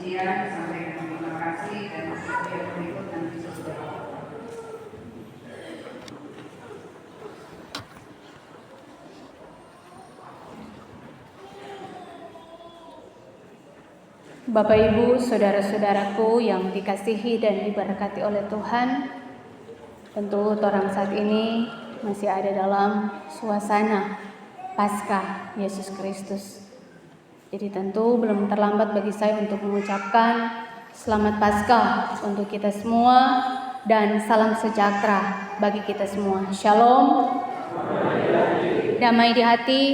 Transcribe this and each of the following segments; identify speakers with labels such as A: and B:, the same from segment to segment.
A: pujian sampaikan terima kasih dan yang berikut nanti saudara.
B: Bapak Ibu, saudara-saudaraku yang dikasihi dan diberkati oleh Tuhan, tentu orang saat ini masih ada dalam suasana Paskah Yesus Kristus. Jadi tentu belum terlambat bagi saya untuk mengucapkan selamat Paskah untuk kita semua dan salam sejahtera bagi kita semua. Shalom. Damai di hati.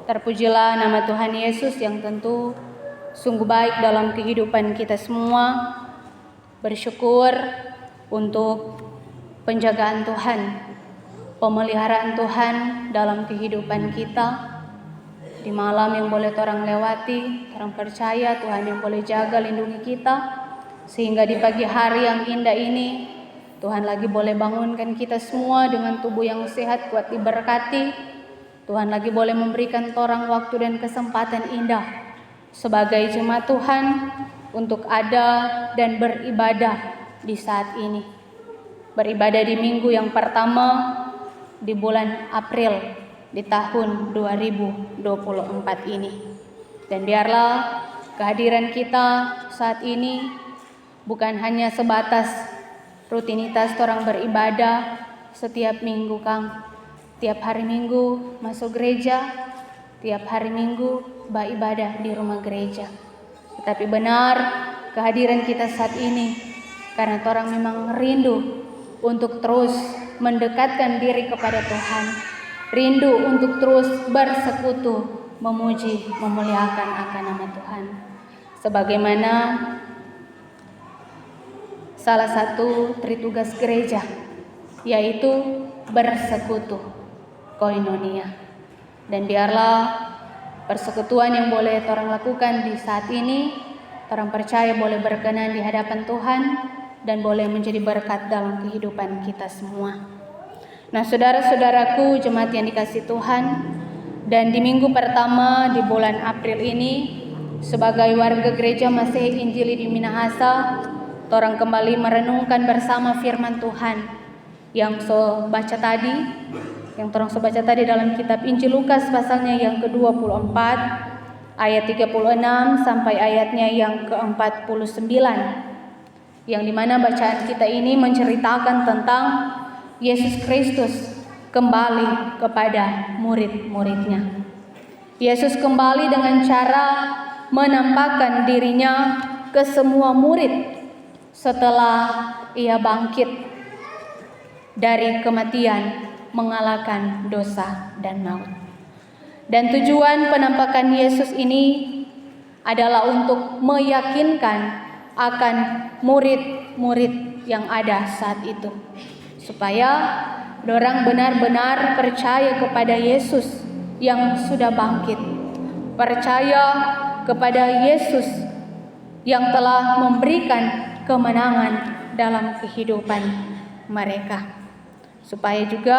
B: Terpujilah nama Tuhan Yesus yang tentu sungguh baik dalam kehidupan kita semua. Bersyukur untuk penjagaan Tuhan, pemeliharaan Tuhan dalam kehidupan kita. Di malam yang boleh orang lewati, orang percaya Tuhan yang boleh jaga lindungi kita. Sehingga di pagi hari yang indah ini, Tuhan lagi boleh bangunkan kita semua dengan tubuh yang sehat, kuat diberkati. Tuhan lagi boleh memberikan orang waktu dan kesempatan indah sebagai jemaat Tuhan untuk ada dan beribadah di saat ini. Beribadah di minggu yang pertama di bulan April di tahun 2024 ini. Dan biarlah kehadiran kita saat ini bukan hanya sebatas rutinitas orang beribadah setiap minggu, Kang. Tiap hari minggu masuk gereja, tiap hari minggu beribadah di rumah gereja. Tetapi benar kehadiran kita saat ini karena orang memang rindu untuk terus mendekatkan diri kepada Tuhan, rindu untuk terus bersekutu, memuji, memuliakan akan nama Tuhan. Sebagaimana salah satu tritugas gereja, yaitu bersekutu, koinonia. Dan biarlah persekutuan yang boleh orang lakukan di saat ini, orang percaya boleh berkenan di hadapan Tuhan dan boleh menjadi berkat dalam kehidupan kita semua. Nah, saudara-saudaraku jemaat yang dikasihi Tuhan, dan di minggu pertama di bulan April ini, sebagai warga gereja Masehi Injili di Minahasa, orang kembali merenungkan bersama firman Tuhan yang baca tadi. Yang terang baca tadi dalam kitab Injil Lukas pasalnya yang ke-24 ayat 36 sampai ayatnya yang ke-49, yang dimana bacaan kita ini menceritakan tentang Yesus Kristus kembali kepada murid-muridnya. Yesus kembali dengan cara menampakkan dirinya ke semua murid setelah ia bangkit dari kematian, mengalahkan dosa dan maut. Dan tujuan penampakan Yesus ini adalah untuk meyakinkan akan murid-murid yang ada saat itu, supaya orang benar-benar percaya kepada Yesus yang sudah bangkit, percaya kepada Yesus yang telah memberikan kemenangan dalam kehidupan mereka. Supaya juga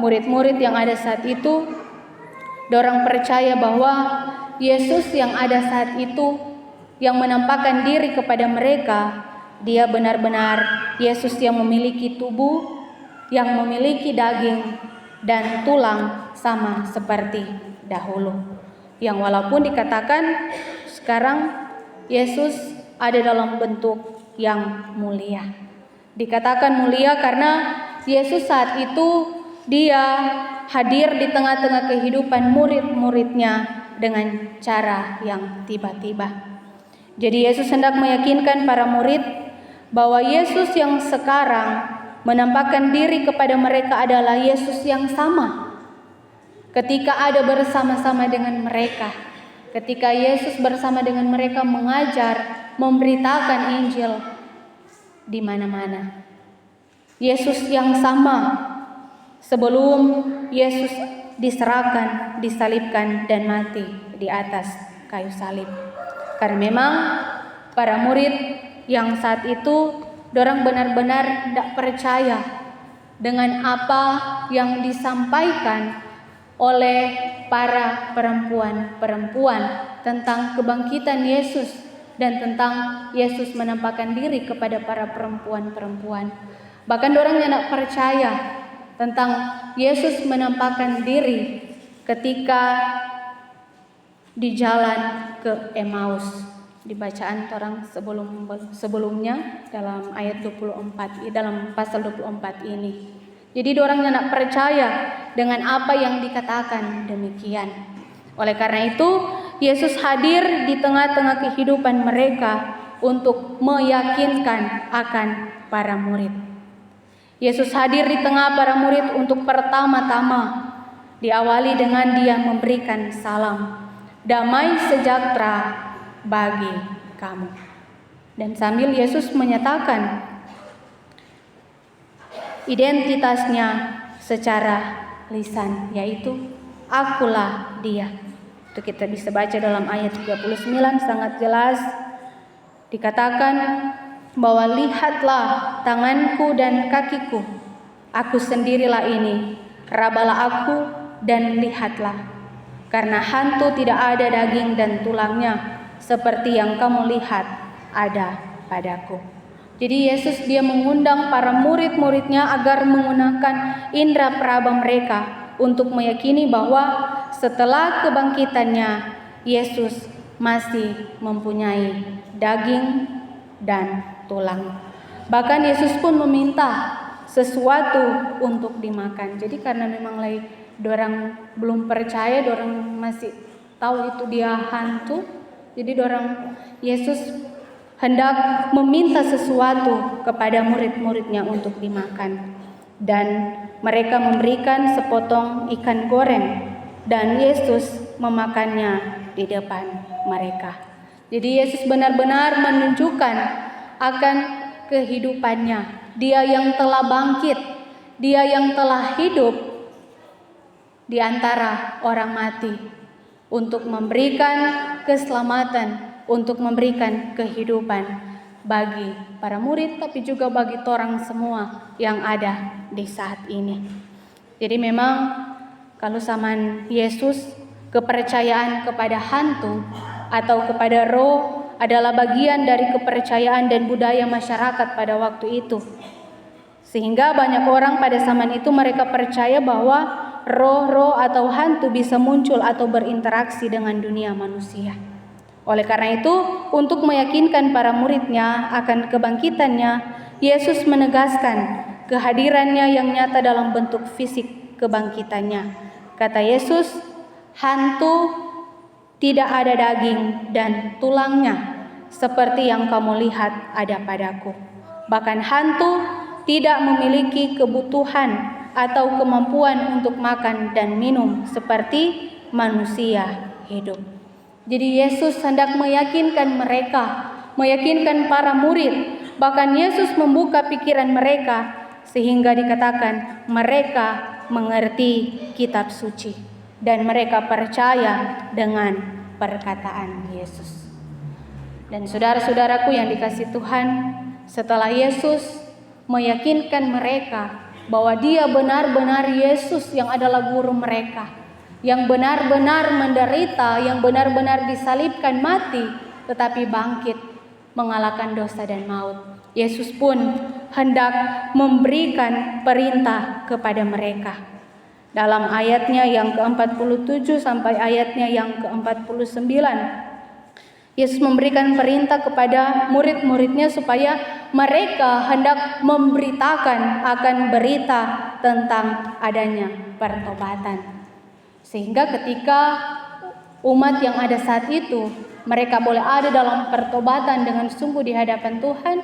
B: murid-murid yang ada saat itu, dorang percaya bahwa Yesus yang ada saat itu, yang menampakkan diri kepada mereka, dia benar-benar Yesus yang memiliki tubuh, yang memiliki daging dan tulang sama seperti dahulu. Yang walaupun dikatakan sekarang Yesus ada dalam bentuk yang mulia. Dikatakan mulia karena Yesus saat itu dia hadir di tengah-tengah kehidupan murid-muridnya dengan cara yang tiba-tiba. Jadi Yesus hendak meyakinkan para murid bahwa Yesus yang sekarang menampakkan diri kepada mereka adalah Yesus yang sama ketika ada bersama-sama dengan mereka. Ketika Yesus bersama dengan mereka mengajar, memberitakan Injil di mana-mana. Yesus yang sama sebelum Yesus diserahkan, disalibkan dan mati di atas kayu salib. Karena memang para murid yang saat itu dorang benar-benar tidak percaya dengan apa yang disampaikan oleh para perempuan-perempuan tentang kebangkitan Yesus dan tentang Yesus menampakkan diri kepada para perempuan-perempuan. Bahkan orang yang tidak percaya tentang Yesus menampakkan diri ketika di jalan ke Emmaus. Di bacaan orang sebelumnya dalam ayat 24, dalam pasal 24 ini. Jadi orang yang tidak percaya dengan apa yang dikatakan demikian. Oleh karena itu, Yesus hadir di tengah-tengah kehidupan mereka untuk meyakinkan akan para murid. Yesus hadir di tengah para murid untuk pertama-tama diawali dengan Dia memberikan salam, damai sejahtera bagi kamu. Dan sambil Yesus menyatakan identitasnya secara lisan, yaitu akulah Dia. Itu kita bisa baca dalam ayat 39 sangat jelas dikatakan bahwa lihatlah tanganku dan kakiku, aku sendirilah ini, rabalah aku dan lihatlah, karena hantu tidak ada daging dan tulangnya seperti yang kamu lihat ada padaku. Jadi Yesus dia mengundang para murid-muridnya agar menggunakan indera peraba mereka untuk meyakini bahwa setelah kebangkitannya Yesus masih mempunyai daging dan tulang. Bahkan Yesus pun meminta sesuatu untuk dimakan. Jadi karena memang lagi dorang belum percaya, dorang masih tahu itu dia hantu. Jadi dorang Yesus hendak meminta sesuatu kepada murid-muridnya untuk dimakan. Dan mereka memberikan sepotong ikan goreng dan Yesus memakannya di depan mereka. Jadi Yesus benar-benar menunjukkan akan kehidupannya. Dia yang telah bangkit, Dia yang telah hidup di antara orang mati untuk memberikan keselamatan, untuk memberikan kehidupan bagi para murid, tapi juga bagi orang semua yang ada di saat ini. Jadi memang kalau zaman Yesus, kepercayaan kepada hantu atau kepada roh adalah bagian dari kepercayaan dan budaya masyarakat pada waktu itu. Sehingga banyak orang pada zaman itu mereka percaya bahwa roh-roh atau hantu bisa muncul atau berinteraksi dengan dunia manusia. Oleh karena itu, untuk meyakinkan para muridnya akan kebangkitannya, Yesus menegaskan kehadirannya yang nyata dalam bentuk fisik kebangkitannya. Kata Yesus, hantu tidak ada daging dan tulangnya seperti yang kamu lihat ada padaku. Bahkan hantu tidak memiliki kebutuhan atau kemampuan untuk makan dan minum seperti manusia hidup. Jadi Yesus hendak meyakinkan mereka, meyakinkan para murid. Bahkan Yesus membuka pikiran mereka sehingga dikatakan mereka mengerti kitab suci dan mereka percaya dengan perkataan Yesus. Dan saudara-saudaraku yang dikasihi Tuhan, setelah Yesus meyakinkan mereka bahwa Dia benar-benar Yesus yang adalah guru mereka, yang benar-benar menderita, yang benar-benar disalibkan mati, tetapi bangkit mengalahkan dosa dan maut. Yesus pun hendak memberikan perintah kepada mereka. Dalam ayatnya yang ke-47 sampai ayatnya yang ke-49, Yesus memberikan perintah kepada murid-muridnya supaya mereka hendak memberitakan akan berita tentang adanya pertobatan. Sehingga ketika umat yang ada saat itu, mereka boleh ada dalam pertobatan dengan sungguh di hadapan Tuhan,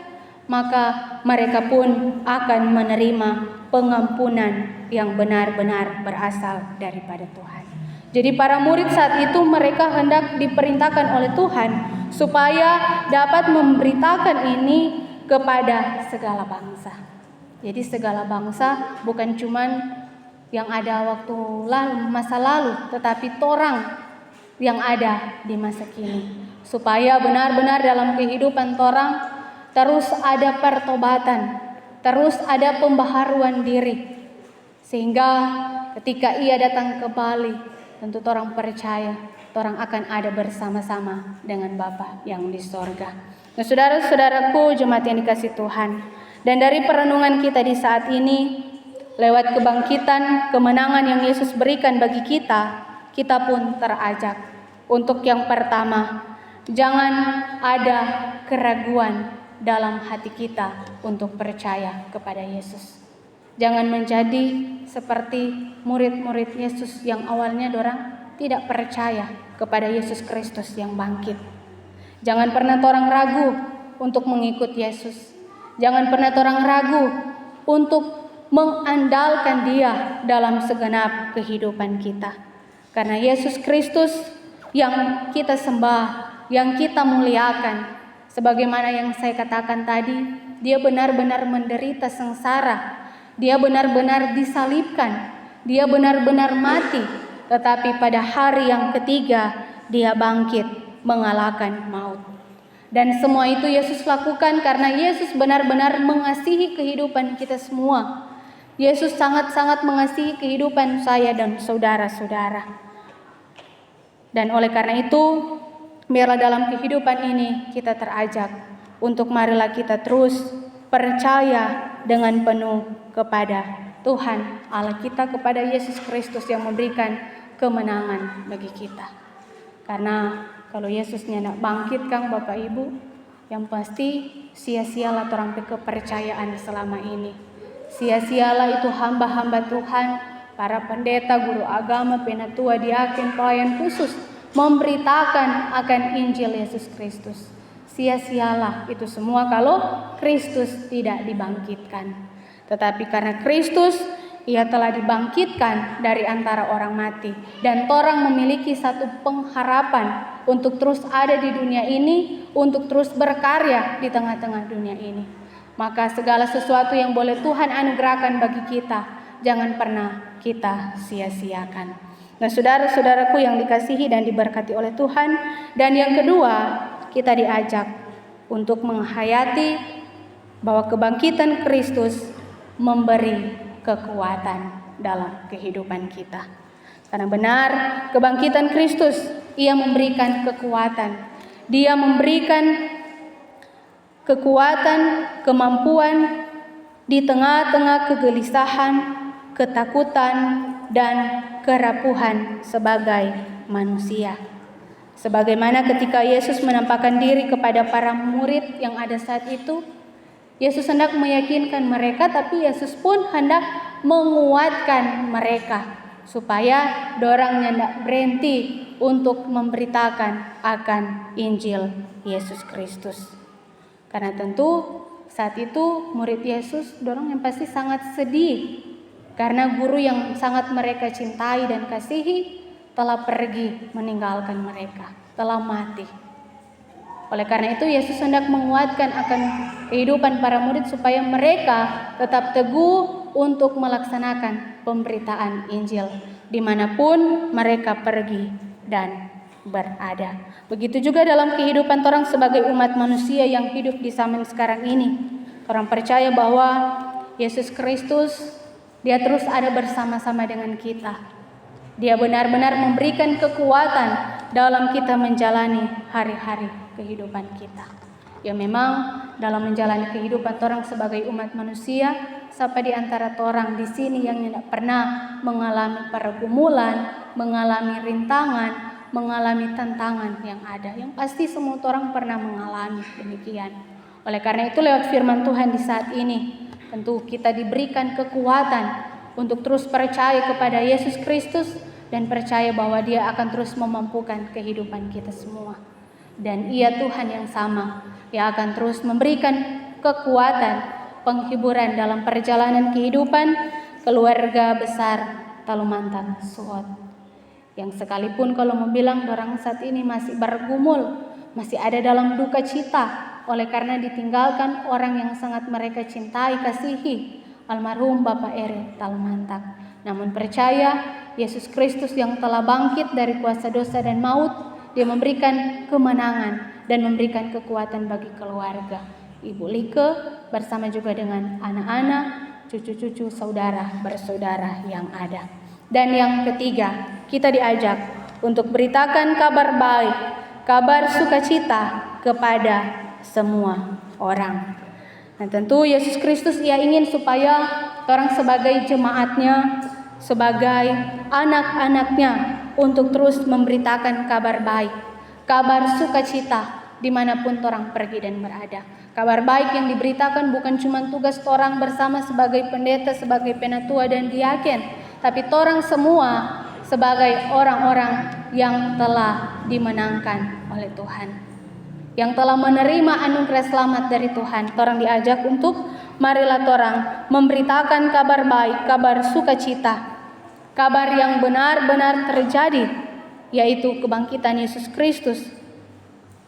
B: maka mereka pun akan menerima pengampunan yang benar-benar berasal daripada Tuhan. Jadi para murid saat itu mereka hendak diperintahkan oleh Tuhan supaya dapat memberitakan ini kepada segala bangsa. Jadi segala bangsa bukan cuman yang ada waktu lalu, masa lalu, tetapi torang yang ada di masa kini. Supaya benar-benar dalam kehidupan torang terus ada pertobatan, terus ada pembaharuan diri. Sehingga ketika Ia datang kembali, tentu orang percaya orang akan ada bersama-sama dengan Bapa yang di sorga. Nah, saudara-saudaraku jemaat yang dikasih Tuhan, dan dari perenungan kita di saat ini, lewat kebangkitan, kemenangan yang Yesus berikan bagi kita, kita pun terajak untuk yang pertama, jangan ada keraguan dalam hati kita untuk percaya kepada Yesus. Jangan menjadi seperti murid-murid Yesus yang awalnya dorang tidak percaya kepada Yesus Kristus yang bangkit. Jangan pernah orang ragu untuk mengikut Yesus. Jangan pernah orang ragu untuk mengandalkan Dia dalam segenap kehidupan kita. Karena Yesus Kristus yang kita sembah, yang kita muliakan, sebagaimana yang saya katakan tadi, Dia benar-benar menderita sengsara, Dia benar-benar disalibkan, Dia benar-benar mati, tetapi pada hari yang ketiga Dia bangkit mengalahkan maut. Dan semua itu Yesus lakukan karena Yesus benar-benar mengasihi kehidupan kita semua. Yesus sangat-sangat mengasihi kehidupan saya dan saudara-saudara. Dan oleh karena itu, biarlah dalam kehidupan ini kita terajak untuk marilah kita terus percaya dengan penuh kepada Tuhan Allah kita, kepada Yesus Kristus yang memberikan kemenangan bagi kita. Karena kalau Yesusnya tidak bangkit Kang Bapak Ibu, yang pasti sia-sialah orang kepercayaan selama ini. Sia-sialah itu hamba-hamba Tuhan, para pendeta, guru agama, penatua, diaken, pelayan khusus memberitakan akan Injil Yesus Kristus. Sia-sialah itu semua kalau Kristus tidak dibangkitkan. Tetapi karena Kristus, Ia telah dibangkitkan dari antara orang mati, dan orang memiliki satu pengharapan untuk terus ada di dunia ini, untuk terus berkarya di tengah-tengah dunia ini. Maka segala sesuatu yang boleh Tuhan anugerahkan bagi kita, jangan pernah kita sia-siakan. Nah, saudara-saudaraku yang dikasihi dan diberkati oleh Tuhan, dan yang kedua, kita diajak untuk menghayati bahwa kebangkitan Kristus memberi kekuatan dalam kehidupan kita. Karena benar, kebangkitan Kristus, Ia memberikan kekuatan. Dia memberikan kekuatan, kemampuan di tengah-tengah kegelisahan, ketakutan, dan kerapuhan sebagai manusia. Sebagaimana ketika Yesus menampakkan diri kepada para murid yang ada saat itu, Yesus hendak meyakinkan mereka, tapi Yesus pun hendak menguatkan mereka supaya dorang hendak berhenti untuk memberitakan akan Injil Yesus Kristus. Karena tentu saat itu murid Yesus dorang yang pasti sangat sedih karena guru yang sangat mereka cintai dan kasihi telah pergi meninggalkan mereka, telah mati. Oleh karena itu Yesus hendak menguatkan akan kehidupan para murid supaya mereka tetap teguh untuk melaksanakan pemberitaan Injil dimanapun mereka pergi dan berada. Begitu juga dalam kehidupan orang sebagai umat manusia yang hidup di zaman sekarang ini. Orang percaya bahwa Yesus Kristus, Dia terus ada bersama-sama dengan kita. Dia benar-benar memberikan kekuatan dalam kita menjalani hari-hari kehidupan kita. Ya memang dalam menjalani kehidupan orang sebagai umat manusia, siapa di antara orang di sini yang tidak pernah mengalami pergumulan, mengalami rintangan, mengalami tantangan yang ada? Yang pasti semua orang pernah mengalami demikian. Oleh karena itu lewat firman Tuhan di saat ini, tentu kita diberikan kekuatan untuk terus percaya kepada Yesus Kristus dan percaya bahwa Dia akan terus memampukan kehidupan kita semua. Dan Ia Tuhan yang sama, yang akan terus memberikan kekuatan, penghiburan dalam perjalanan kehidupan keluarga besar Talumantang Suot. Yang sekalipun kalau membilang orang saat ini masih bergumul, masih ada dalam duka cita, oleh karena ditinggalkan orang yang sangat mereka cintai, kasihi, almarhum Bapak Eri Talumantang. Namun percaya Yesus Kristus yang telah bangkit dari kuasa dosa dan maut, Dia memberikan kemenangan dan memberikan kekuatan bagi keluarga. Ibu Like bersama juga dengan anak-anak, cucu-cucu, saudara bersaudara yang ada. Dan yang ketiga, kita diajak untuk beritakan kabar baik, kabar sukacita kepada semua orang. Dan tentu Yesus Kristus Ia ingin supaya orang sebagai jemaatnya, sebagai anak-anaknya untuk terus memberitakan kabar baik, kabar sukacita dimanapun orang pergi dan berada. Kabar baik yang diberitakan bukan cuma tugas orang bersama sebagai pendeta, sebagai penatua dan diaken, tapi orang semua sebagai orang-orang yang telah dimenangkan oleh Tuhan, yang telah menerima anugerah selamat dari Tuhan. Orang diajak untuk marilah orang memberitakan kabar baik, kabar sukacita, kabar yang benar-benar terjadi, yaitu kebangkitan Yesus Kristus.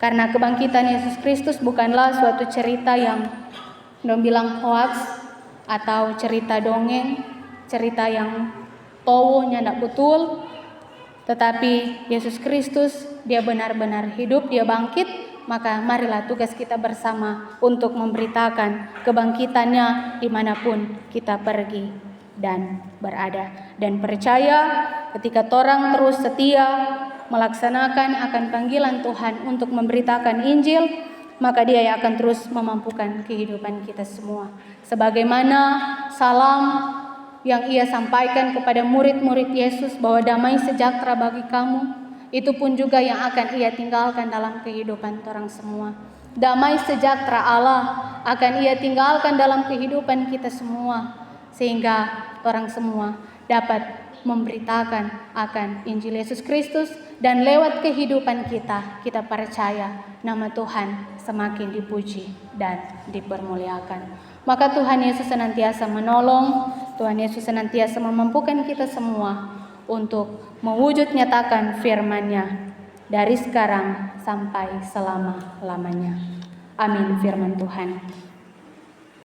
B: Karena kebangkitan Yesus Kristus bukanlah suatu cerita yang dong bilang hoax atau cerita dongeng, cerita yang towonya tidak betul, tetapi Yesus Kristus Dia benar-benar hidup, Dia bangkit. Maka marilah tugas kita bersama untuk memberitakan kebangkitannya dimanapun kita pergi dan berada. Dan percaya ketika orang terus setia melaksanakan akan panggilan Tuhan untuk memberitakan Injil, maka Dia yang akan terus memampukan kehidupan kita semua. Sebagaimana salam yang Ia sampaikan kepada murid-murid Yesus bahwa damai sejahtera bagi kamu, itu pun juga yang akan Ia tinggalkan dalam kehidupan orang semua. Damai sejahtera Allah akan Ia tinggalkan dalam kehidupan kita semua, sehingga orang semua dapat memberitakan akan Injil Yesus Kristus, dan lewat kehidupan kita percaya nama Tuhan semakin dipuji dan dipermuliakan. Maka Tuhan Yesus senantiasa menolong, Tuhan Yesus senantiasa memampukan kita semua untuk mewujud nyatakan firman-Nya dari sekarang sampai selama-lamanya. Amin firman Tuhan.